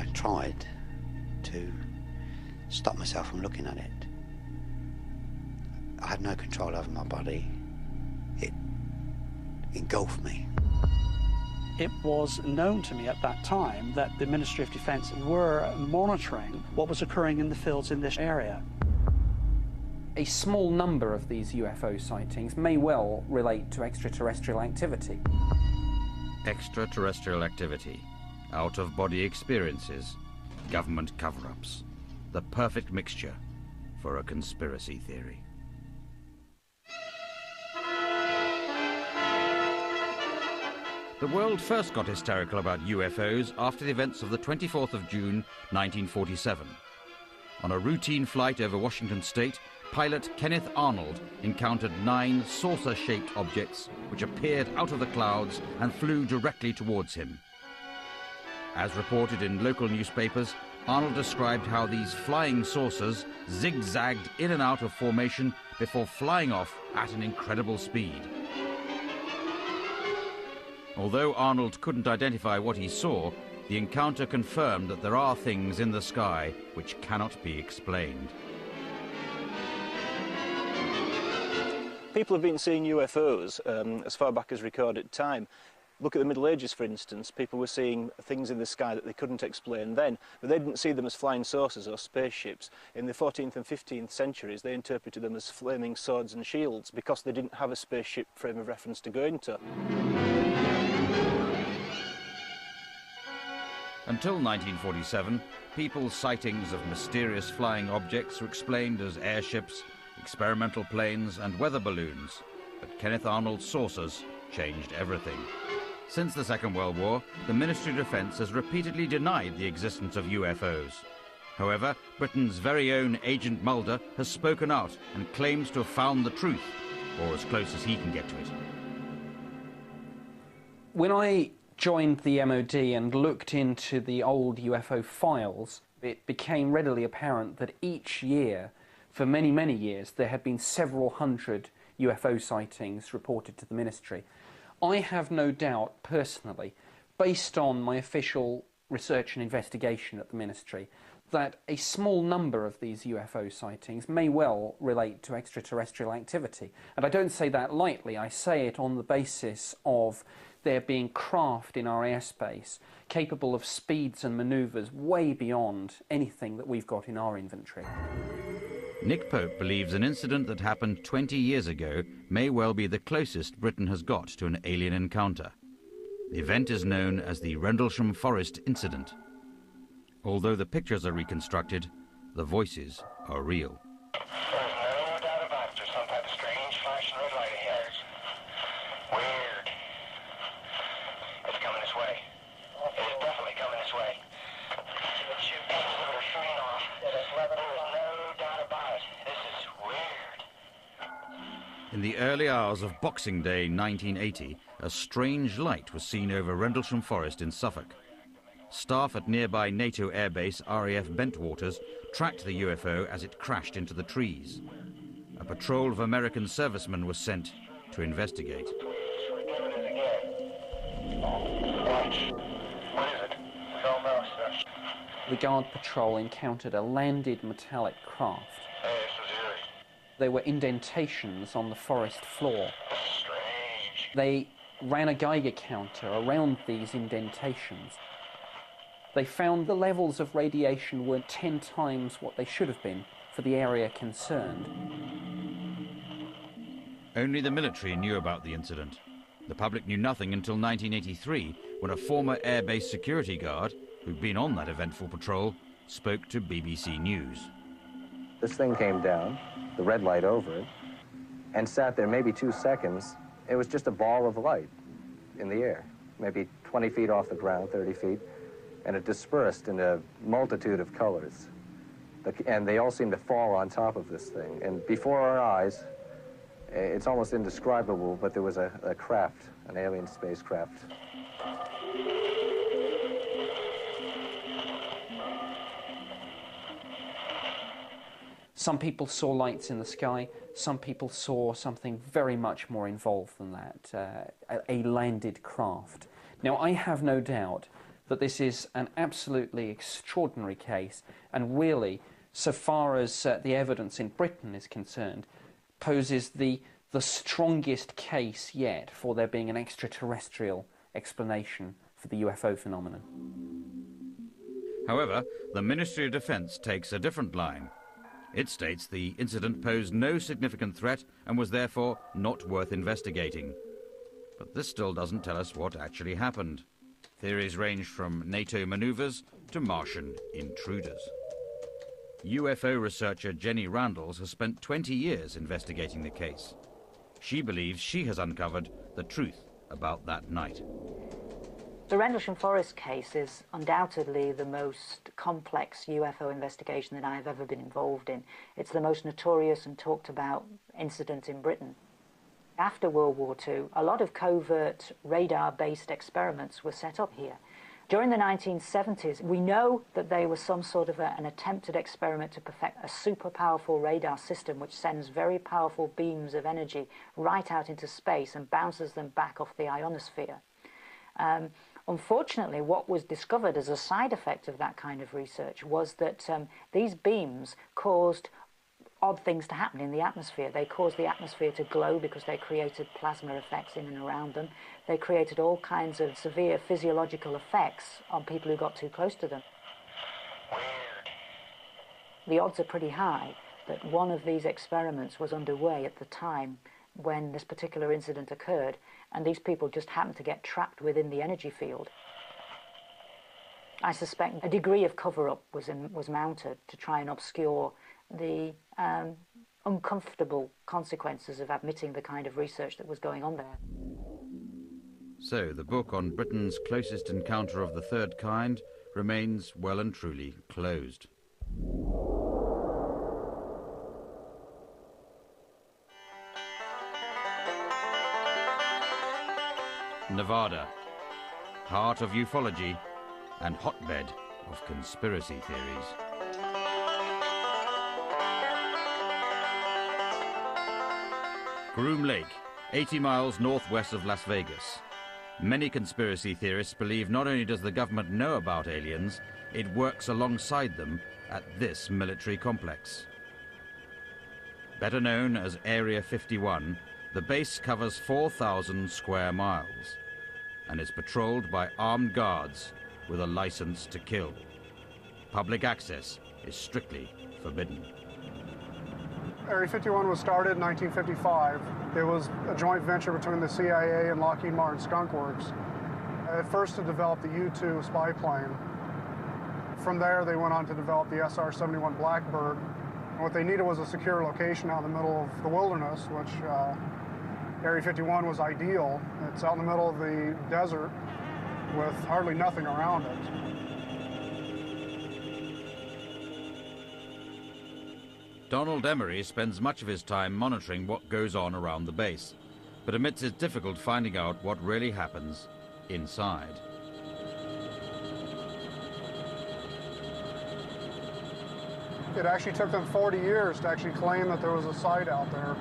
I tried to stop myself from looking at it. I had no control over my body. It engulfed me. It was known to me at that time that the Ministry of Defence were monitoring what was occurring in the fields in this area. A small number of these UFO sightings may well relate to extraterrestrial activity. Extraterrestrial activity, out-of-body experiences, government cover-ups. The perfect mixture for a conspiracy theory. The world first got hysterical about UFOs after the events of the 24th of June, 1947. On a routine flight over Washington state, pilot Kenneth Arnold encountered 9 saucer-shaped objects which appeared out of the clouds and flew directly towards him. As reported in local newspapers, Arnold described how these flying saucers zigzagged in and out of formation before flying off at an incredible speed. Although Arnold couldn't identify what he saw, the encounter confirmed that there are things in the sky which cannot be explained. People have been seeing UFOs as far back as recorded time. Look at the Middle Ages, for instance. People were seeing things in the sky that they couldn't explain then, but they didn't see them as flying saucers or spaceships. In the 14th and 15th centuries, they interpreted them as flaming swords and shields because they didn't have a spaceship frame of reference to go into. Until 1947, people's sightings of mysterious flying objects were explained as airships, experimental planes and weather balloons. But Kenneth Arnold's saucers changed everything. Since the Second World War, the Ministry of Defence has repeatedly denied the existence of UFOs. However, Britain's very own Agent Mulder has spoken out and claims to have found the truth, or as close as he can get to it. When I joined the MOD and looked into the old UFO files, it became readily apparent that each year, for many, many years, there had been several hundred UFO sightings reported to the Ministry. I have no doubt, personally, based on my official research and investigation at the Ministry, that a small number of these UFO sightings may well relate to extraterrestrial activity. And I don't say that lightly, I say it on the basis of there being craft in our airspace capable of speeds and manoeuvres way beyond anything that we've got in our inventory. Nick Pope believes an incident that happened 20 years ago may well be the closest Britain has got to an alien encounter. The event is known as the Rendlesham Forest Incident. Although the pictures are reconstructed, the voices are real. There's no doubt about it. There's some type of strange flashing red light ahead. Weird. It's coming this way. It is definitely coming this way. It should be a train off. There's no doubt about it. This is weird. In the early hours of Boxing Day 1980, a strange light was seen over Rendlesham Forest in Suffolk. Staff at nearby NATO airbase RAF Bentwaters tracked the UFO as it crashed into the trees. A patrol of American servicemen was sent to investigate. We're doing it again. What is it? We don't know, sir. The Guard Patrol encountered a landed metallic craft. Hey, this is eerie. There were indentations on the forest floor. This is strange. They ran a Geiger counter around these indentations. They found the levels of radiation were 10 times what they should have been for the area concerned. Only the military knew about the incident. The public knew nothing until 1983, when a former airbase security guard, who'd been on that eventful patrol, spoke to BBC News. This thing came down, the red light over it, and sat there maybe 2 seconds. It was just a ball of light in the air, maybe 20 feet off the ground, 30 feet. And it dispersed in a multitude of colors. And they all seemed to fall on top of this thing. And before our eyes, it's almost indescribable, but there was a craft, an alien spacecraft. Some people saw lights in the sky. Some people saw something very much more involved than that, a landed craft. Now, I have no doubt that this is an absolutely extraordinary case, and really, so far as the evidence in Britain is concerned, poses the strongest case yet for there being an extraterrestrial explanation for the UFO phenomenon. However, the Ministry of Defence takes a different line. It states the incident posed no significant threat and was therefore not worth investigating. But this still doesn't tell us what actually happened. Theories range from NATO manoeuvres to Martian intruders. UFO researcher Jenny Randalls has spent 20 years investigating the case. She believes she has uncovered the truth about that night. The Rendlesham Forest case is undoubtedly the most complex UFO investigation that I have ever been involved in. It's the most notorious and talked about incident in Britain. After World War II, a lot of covert radar-based experiments were set up here. During the 1970s, we know that they were some sort of an attempted experiment to perfect a super powerful radar system which sends very powerful beams of energy right out into space and bounces them back off the ionosphere. Unfortunately, what was discovered as a side effect of that kind of research was that these beams caused odd things to happen in the atmosphere. They caused the atmosphere to glow because they created plasma effects in and around them. They created all kinds of severe physiological effects on people who got too close to them. Weird. The odds are pretty high that one of these experiments was underway at the time when this particular incident occurred, and these people just happened to get trapped within the energy field. I suspect a degree of cover-up was mounted to try and obscure the uncomfortable consequences of admitting the kind of research that was going on there. So the book on Britain's closest encounter of the third kind remains well and truly closed. Nevada, heart of ufology and hotbed of conspiracy theories. Groom Lake, 80 miles northwest of Las Vegas. Many conspiracy theorists believe not only does the government know about aliens, it works alongside them at this military complex. Better known as Area 51, the base covers 4,000 square miles and is patrolled by armed guards with a license to kill. Public access is strictly forbidden. Area 51 was started in 1955. It was a joint venture between the CIA and Lockheed Martin Skunk Works. At first to develop the U-2 spy plane. From there they went on to develop the SR-71 Blackbird. And what they needed was a secure location out in the middle of the wilderness, which Area 51 was ideal. It's out in the middle of the desert with hardly nothing around it. Donald Emery spends much of his time monitoring what goes on around the base, but admits it's difficult finding out what really happens inside. It actually took them 40 years to actually claim that there was a site out there.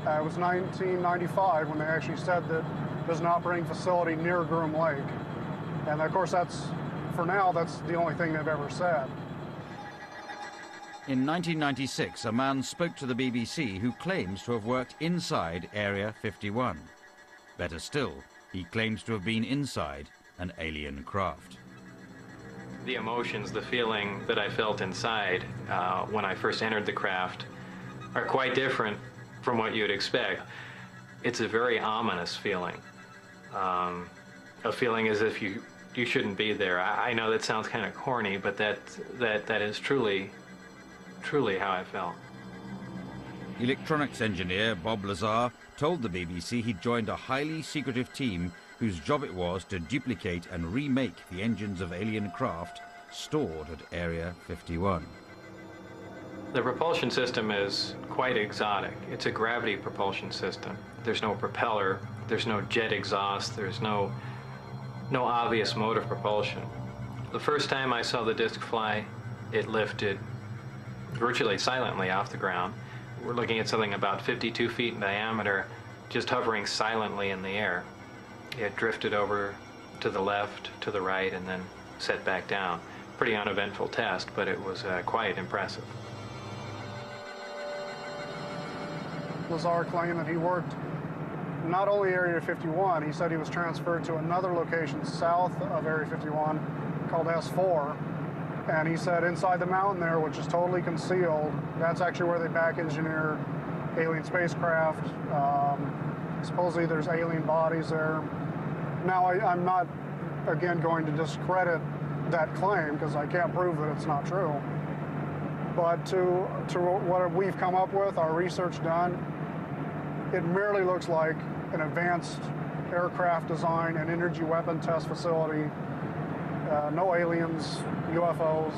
It was 1995 when they actually said that there's an operating facility near Groom Lake. And of course, for now, that's the only thing they've ever said. In 1996, a man spoke to the BBC who claims to have worked inside Area 51. Better still, he claims to have been inside an alien craft. The emotions, the feeling that I felt inside when I first entered the craft are quite different from what you'd expect. It's a very ominous feeling, a feeling as if you shouldn't be there. I know that sounds kind of corny, but that is truly how I felt. Electronics engineer Bob Lazar told the BBC he'd joined a highly secretive team whose job it was to duplicate and remake the engines of alien craft stored at Area 51. The propulsion system is quite exotic. It's a gravity propulsion system. There's no propeller, there's no jet exhaust, there's no obvious mode of propulsion. The first time I saw the disc fly, it lifted virtually silently off the ground. We're looking at something about 52 feet in diameter, just hovering silently in the air. It drifted over to the left, to the right, and then set back down. Pretty uneventful test, but it was quite impressive. Lazar claimed that he worked not only Area 51, he said he was transferred to another location south of Area 51 called S4. And he said inside the mountain there, which is totally concealed, that's actually where they back engineer alien spacecraft. Supposedly there's alien bodies there. Now, I'm not, again, going to discredit that claim because I can't prove that it's not true. But to what we've come up with, our research done, it merely looks like an advanced aircraft design and energy weapon test facility. No aliens, UFOs.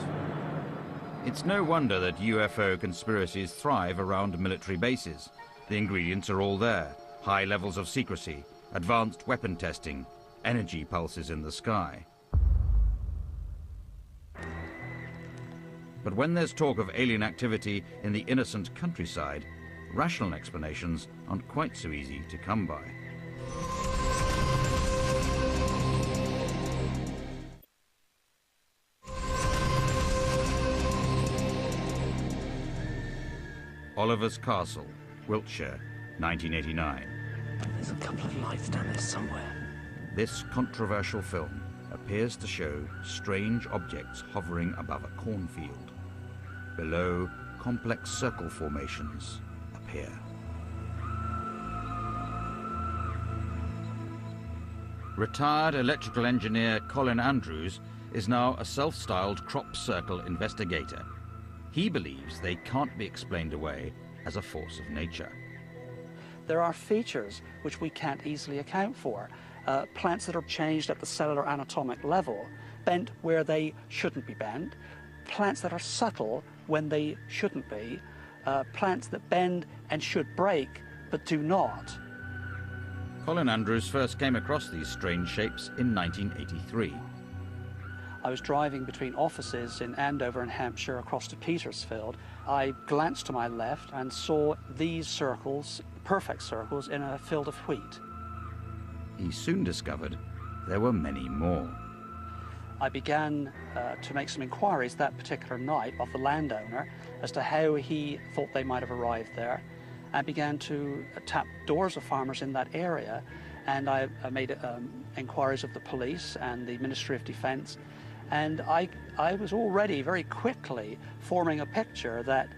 It's no wonder that UFO conspiracies thrive around military bases. The ingredients are all there. High levels of secrecy, advanced weapon testing, energy pulses in the sky. But when there's talk of alien activity in the innocent countryside, rational explanations aren't quite so easy to come by. Oliver's Castle, Wiltshire, 1989. There's a couple of lights down there somewhere. This controversial film appears to show strange objects hovering above a cornfield. Below, complex circle formations appear. Retired electrical engineer Colin Andrews is now a self-styled crop circle investigator. He believes they can't be explained away as a force of nature. There are features which we can't easily account for. Plants that are changed at the cellular anatomic level, bent where they shouldn't be bent, plants that are subtle when they shouldn't be, plants that bend and should break but do not. Colin Andrews first came across these strange shapes in 1983. I was driving between offices in Andover and Hampshire across to Petersfield. I glanced to my left and saw these circles, perfect circles, in a field of wheat. He soon discovered there were many more. I began to make some inquiries that particular night of the landowner as to how he thought they might have arrived there, and began to tap doors of farmers in that area. And I made inquiries of the police and the Ministry of Defence. And I was already very quickly forming a picture that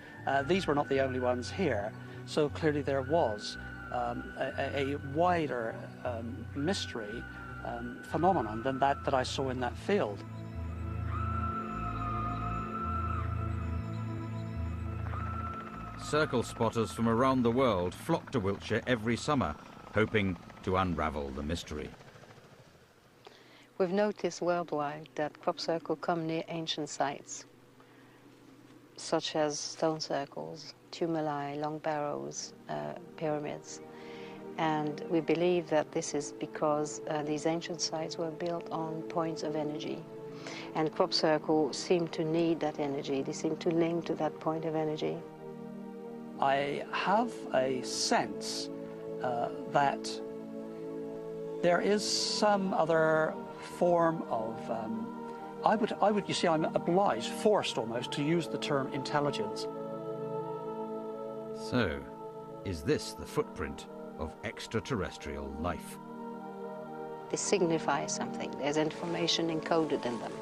these were not the only ones here. So clearly there was a wider mystery phenomenon than that I saw in that field. Circle spotters from around the world flock to Wiltshire every summer, hoping to unravel the mystery. We've noticed worldwide that crop circles come near ancient sites, such as stone circles, tumuli, long barrows, pyramids. And we believe that this is because these ancient sites were built on points of energy. And crop circles seem to need that energy. They seem to link to that point of energy. I have a sense that there is some other form of, you see, I'm obliged, forced almost, to use the term intelligence. So, is this the footprint of extraterrestrial life? They signify something. There's information encoded in them.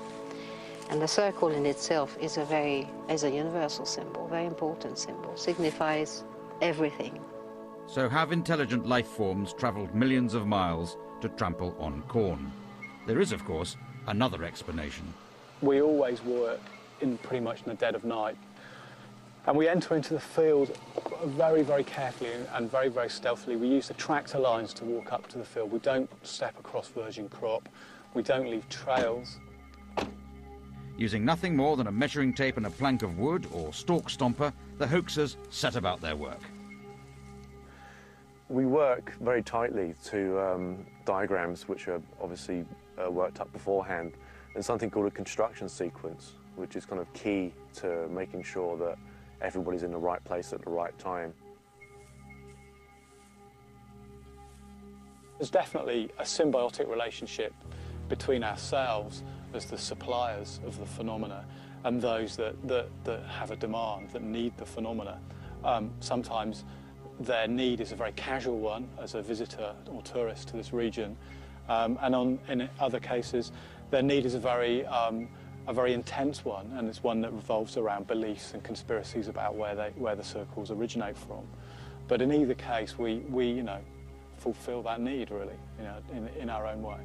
And the circle in itself is a universal symbol, very important symbol, signifies everything. So have intelligent life forms travelled millions of miles to trample on corn? There is, of course, another explanation. We always work pretty much in the dead of night. And we enter into the field very, very carefully and very, very stealthily. We use the tractor lines to walk up to the field. We don't step across virgin crop. We don't leave trails. Using nothing more than a measuring tape and a plank of wood or stalk stomper, the hoaxers set about their work. We work very tightly to diagrams which are obviously worked up beforehand, and something called a construction sequence, which is kind of key to making sure that everybody's in the right place at the right time. There's definitely a symbiotic relationship between ourselves as the suppliers of the phenomena and those that have a demand, that need the phenomena. Sometimes their need is a very casual one as a visitor or tourist to this region, and in other cases their need is a very intense one, and it's one that revolves around beliefs and conspiracies about where the circles originate from. But in either case, we fulfil that need, really, in our own way.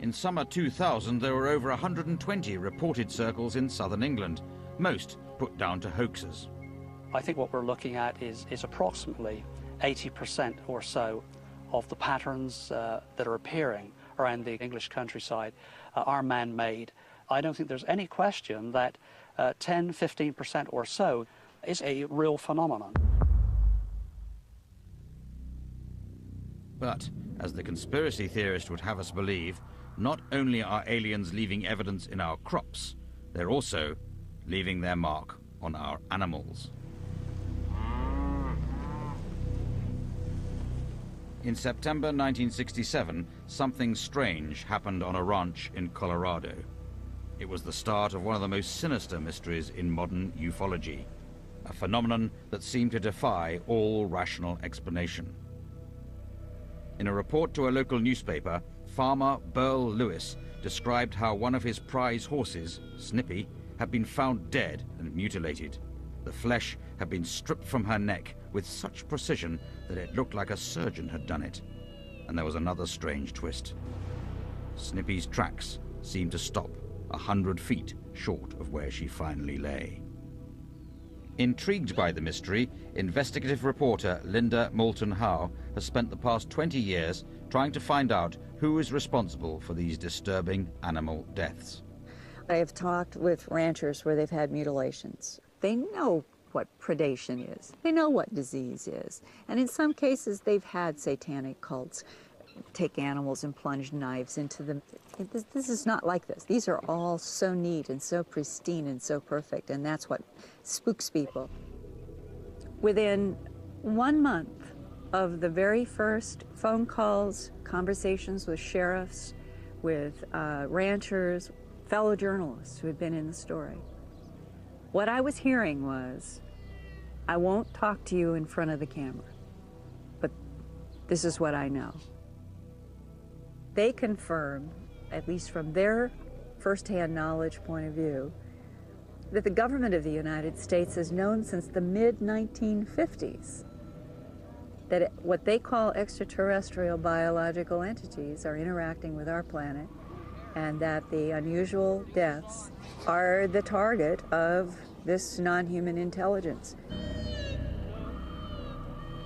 In summer 2000, there were over 120 reported circles in southern England, most put down to hoaxes. I think what we're looking at is approximately 80% or so of the patterns that are appearing around the English countryside are man-made. I don't think there's any question that 10–15% or so is a real phenomenon. But, as the conspiracy theorist would have us believe, not only are aliens leaving evidence in our crops, they're also leaving their mark on our animals. In September 1967, something strange happened on a ranch in Colorado. It was the start of one of the most sinister mysteries in modern ufology, a phenomenon that seemed to defy all rational explanation. In a report to a local newspaper, farmer Burl Lewis described how one of his prize horses, Snippy, had been found dead and mutilated. The flesh had been stripped from her neck with such precision that it looked like a surgeon had done it. And there was another strange twist. Snippy's tracks seemed to stop 100 feet short of where she finally lay. Intrigued by the mystery, investigative reporter Linda Moulton Howe has spent the past 20 years trying to find out who is responsible for these disturbing animal deaths. I have talked with ranchers where they've had mutilations. They know what predation is. They know what disease is. And in some cases, they've had satanic cults take animals and plunge knives into them. This is not like this. These are all so neat and so pristine and so perfect, and that's what spooks people. Within 1 month of the very first phone calls, conversations with sheriffs, with ranchers, fellow journalists who had been in the story, what I was hearing was, I won't talk to you in front of the camera, but this is what I know. They confirm, at least from their firsthand knowledge point of view, that the government of the United States has known since the mid-1950s that what they call extraterrestrial biological entities are interacting with our planet, and that the unusual deaths are the target of this non-human intelligence.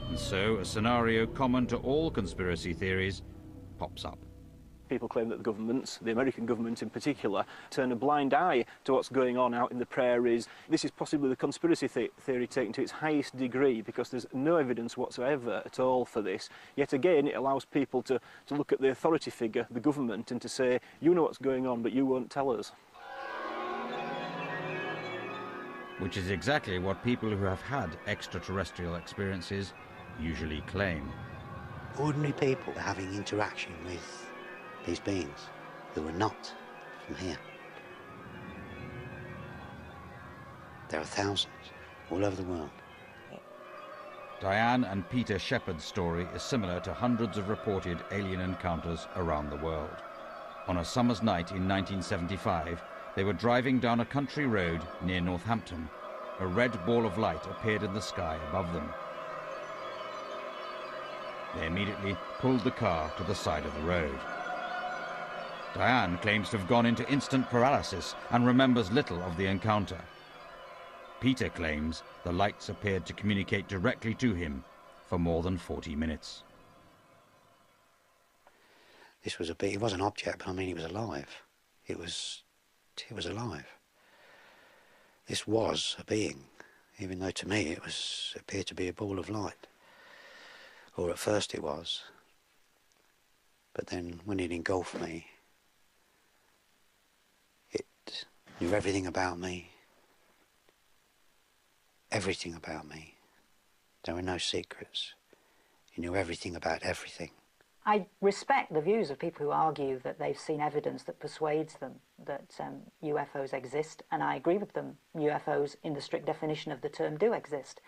And so a scenario common to all conspiracy theories pops up. People claim that the governments, the American government in particular, turn a blind eye to what's going on out in the prairies. This is possibly the conspiracy theory taken to its highest degree, because there's no evidence whatsoever at all for this. Yet again, it allows people to look at the authority figure, the government, and to say, you know what's going on, but you won't tell us. Which is exactly what people who have had extraterrestrial experiences usually claim. Ordinary people are having interaction with these beings who are not from here. There are thousands all over the world. Diane and Peter Shepard's story is similar to hundreds of reported alien encounters around the world. On a summer's night in 1975, they were driving down a country road near Northampton. A red ball of light appeared in the sky above them. They immediately pulled the car to the side of the road. Diane claims to have gone into instant paralysis and remembers little of the encounter. Peter claims the lights appeared to communicate directly to him for more than 40 minutes. This was it was an object, but I mean it was alive. It was alive. This was a being, even though to me it appeared to be a ball of light. Or at first it was. But then when it engulfed me, it knew everything about me. Everything about me. There were no secrets. It knew everything about everything. I respect the views of people who argue that they've seen evidence that persuades them that UFOs exist, and I agree with them. UFOs, in the strict definition of the term, do exist.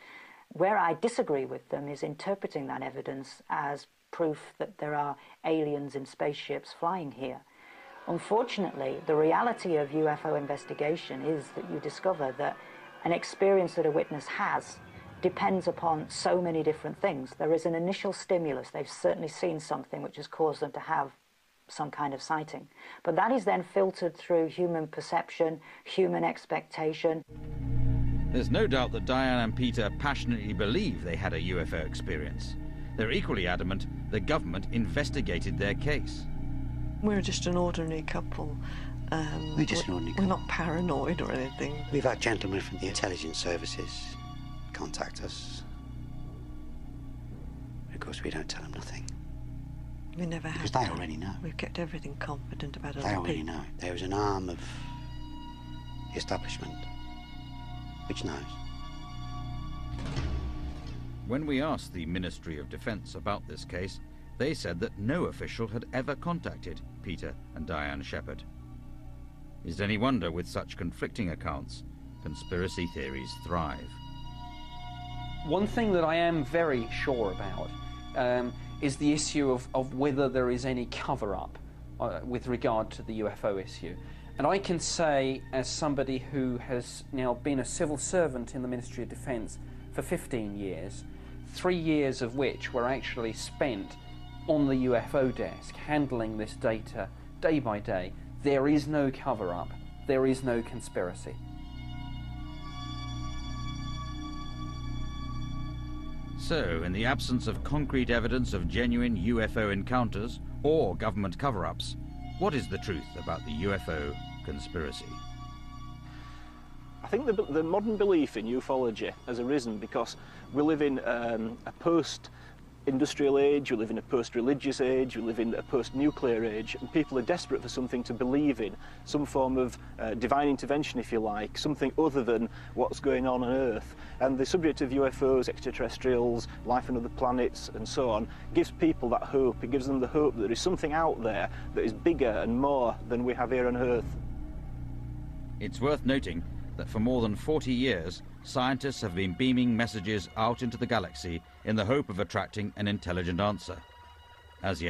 Where I disagree with them is interpreting that evidence as proof that there are aliens in spaceships flying here. Unfortunately, the reality of UFO investigation is that you discover that an experience that a witness has depends upon so many different things. There is an initial stimulus. They've certainly seen something which has caused them to have some kind of sighting. But that is then filtered through human perception, human expectation. There's no doubt that Diane and Peter passionately believe they had a UFO experience. They're equally adamant the government investigated their case. We're just an ordinary couple. We're just an ordinary couple. We're not paranoid or anything. We've had gentlemen from the intelligence services contact us. Of course, we don't tell them nothing. We never have. Because they already know. We've kept everything confident about other people. They already people. know. There was an arm of the establishment which knows. When we asked the Ministry of Defence about this case, they said that no official had ever contacted Peter and Diane Shepherd. Is it any wonder, with such conflicting accounts, conspiracy theories thrive? One thing that I am very sure about is the issue of whether there is any cover-up with regard to the UFO issue. And I can say, as somebody who has now been a civil servant in the Ministry of Defence for 15 years, 3 years of which were actually spent on the UFO desk, handling this data day by day, there is no cover-up, there is no conspiracy. So, in the absence of concrete evidence of genuine UFO encounters or government cover-ups, what is the truth about the UFO conspiracy? I think the modern belief in ufology has arisen because we live in a post-industrial age, we live in a post-religious age, we live in a post-nuclear age, and people are desperate for something to believe in, some form of divine intervention, if you like, something other than what's going on Earth. And the subject of UFOs, extraterrestrials, life on other planets, and so on, gives people that hope. It gives them the hope that there is something out there that is bigger and more than we have here on Earth. It's worth noting that for more than 40 years, scientists have been beaming messages out into the galaxy in the hope of attracting an intelligent answer. As yet,